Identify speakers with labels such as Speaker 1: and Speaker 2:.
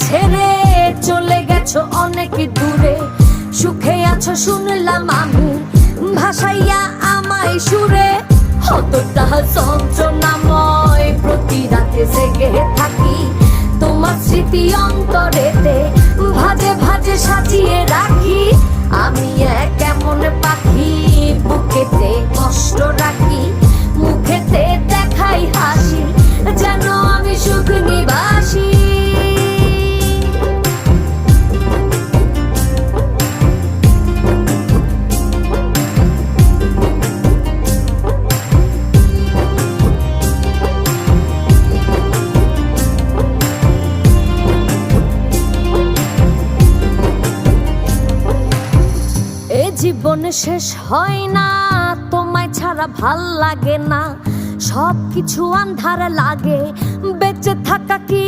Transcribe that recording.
Speaker 1: ছেড়ে চলে গেছো অনেক দূরে, সুখে আছো শুনলাম আমি, ভাসাইয়া আমায় সুরে। কতটা যন্ত্রণাময় প্রতি রাতে জেগে থাকি, তোমার স্মৃতি অন্তরেতে ভাজে ভাজে সাজিয়ে রাখি। আমি এক এমন পাখি, বুকেতে কষ্ট রাখি, মুখেতে দেখাই হাসি, যেন আমি সুখ নিবাসী। জীবন শেষ হয় না, তোমায় ছাড়া ভাল লাগে না, সবকিছু আন্ধার লাগে, বেঁচে থাকা কি